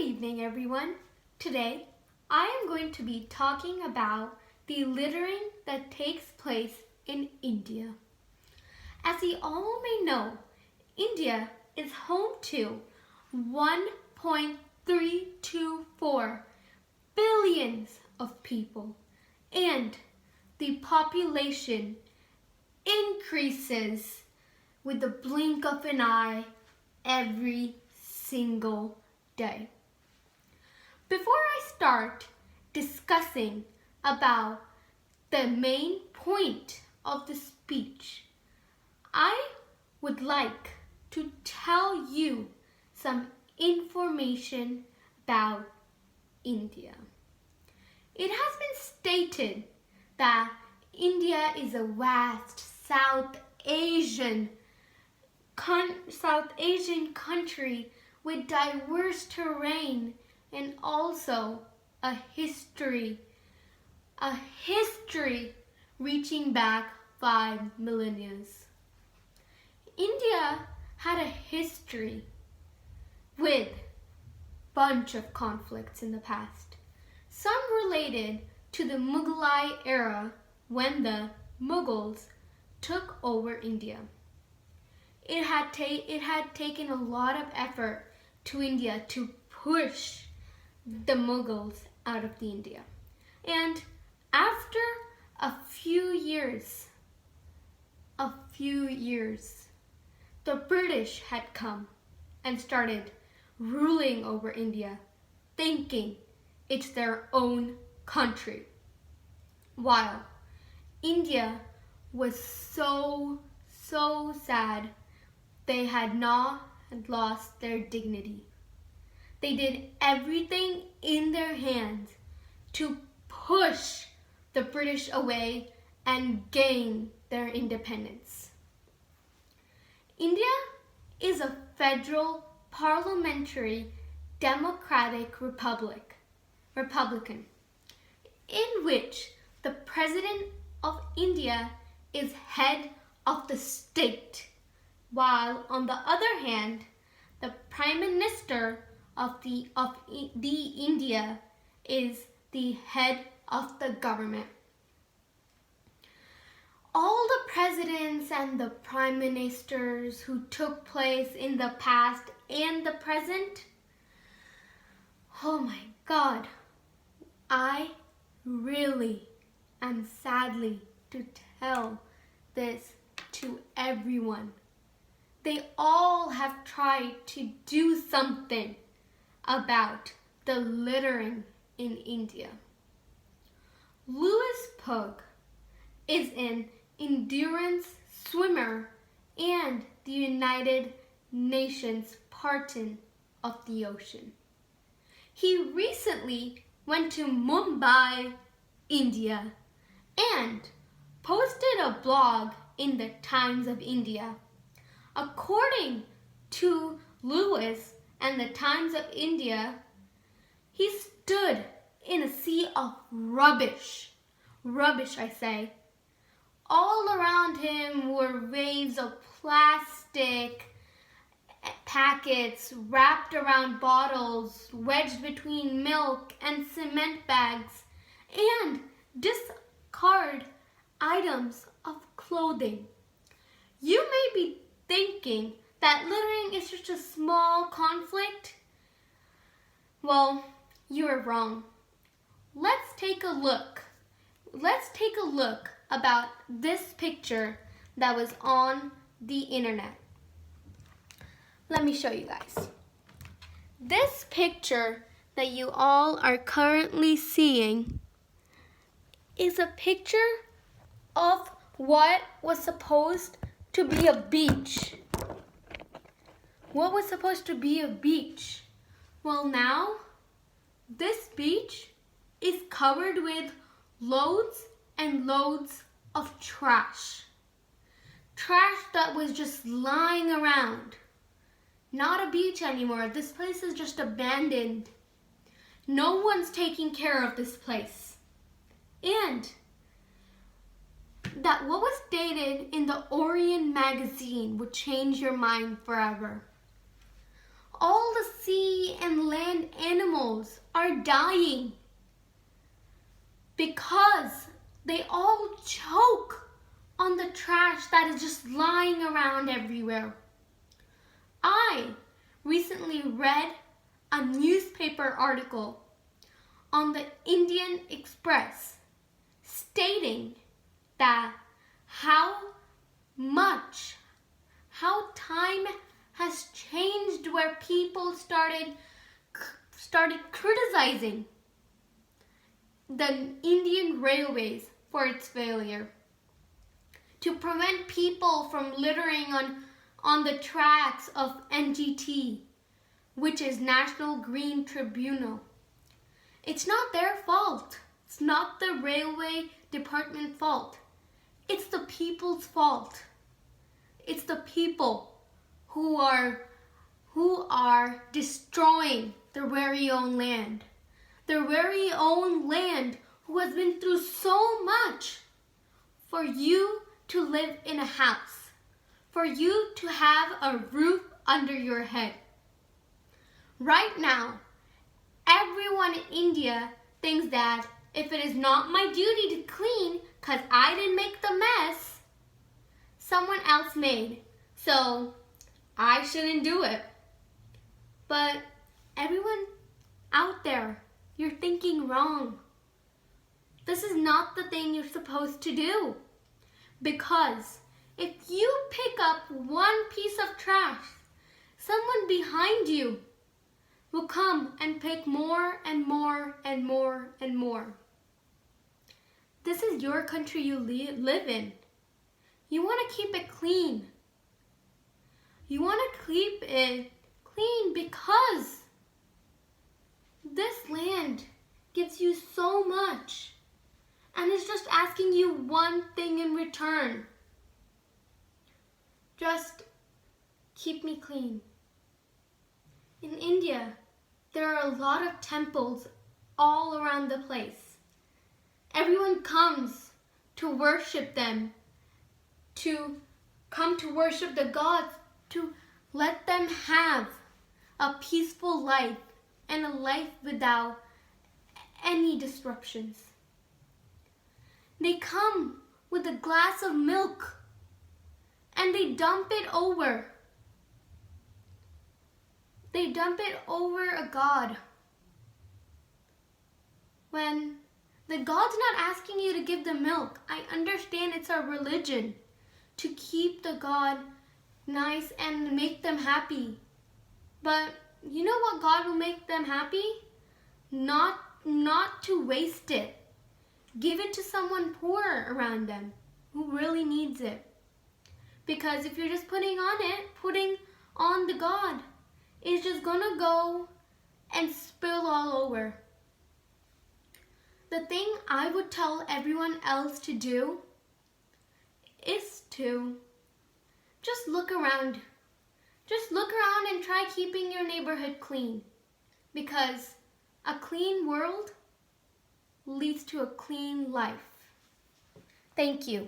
evening, everyone. Today, I am going to be talking about the littering that takes place in India. As you all may know, India is home to 1.324 billions of people, and the population increases with the blink of an eye every single day. Before I start discussing about the main point of the speech, I would like to tell you some information about India. It has been stated that India is a vast South Asian country with diverse terrain and also a history reaching back 5 millennia. India had a history with bunch of conflicts in the past. Some related to the Mughalai era when the Mughals took over India. It had taken a lot of effort to India to push the Mughals out of the India. And after a few years, the British had come and started ruling over India, thinking it's their own country. While India was so sad, they had lost their dignity. They did everything in their hands to push the British away and gain their independence. India is a federal parliamentary democratic republican, in which the President of India is head of the state, while on the other hand, the Prime Minister of India is the head of the government. All the presidents and the prime ministers who took place in the past and the present, oh my God, I really am sadly to tell this to everyone. They all have tried to do something about the littering in India. Louis Pugh is an endurance swimmer and the United Nations Patron of the Ocean. He recently went to Mumbai, India, and posted a blog in the Times of India. According to Louis and the Times of India, he stood in a sea of rubbish I say. All around him were waves of plastic packets wrapped around bottles, wedged between milk and cement bags, and discarded items of clothing. You may be thinking that littering is just a small conflict. Well, you are wrong. Let's take a look about this picture that was on the internet. Let me show you guys. This picture that you all are currently seeing is a picture of what was supposed to be a beach. What was supposed to be a beach? Well, now this beach is covered with loads and loads of trash. Trash that was just lying around. Not a beach anymore. This place is just abandoned. No one's taking care of this place. And that what was stated in the Orion magazine would change your mind forever. All the sea and land animals animals are dying because they all choke on the trash that is just lying around everywhere. I recently read a newspaper article on the Indian Express stating that how time has changed, where people started criticizing the Indian Railways for its failure to prevent people from littering on the tracks of NGT, which is National Green Tribunal. It's not their fault. It's not the railway department's fault. It's the people's fault. It's the people who are destroying their very own land. Their very own land, who has been through so much for you to live in a house, for you to have a roof under your head. Right now, everyone in India thinks that if it is not my duty to clean because I didn't make the mess someone else made, so I shouldn't do it. But everyone out there, you're thinking wrong. This is not the thing you're supposed to do. Because if you pick up one piece of trash, someone behind you will come and pick more and more and more and more. This is your country you live in. You want to keep it clean. You want to keep it clean because this land gives you so much and is just asking you one thing in return. Just keep me clean. In India, there are a lot of temples all around the place. Everyone comes to worship them, to come to worship the gods, to let them have a peaceful life and a life without any disruptions. They come with a glass of milk and they dump it over. They dump it over a god. When the god's not asking you to give them milk. I understand it's our religion to keep the god nice and make them happy. But you know what God will make them happy? Not to waste it. Give it to someone poor around them who really needs it. Because if you're just putting on the God, it's just gonna go and spill all over. The thing I would tell everyone else to do is to just look around. Just look around and try keeping your neighborhood clean. Because a clean world leads to a clean life. Thank you.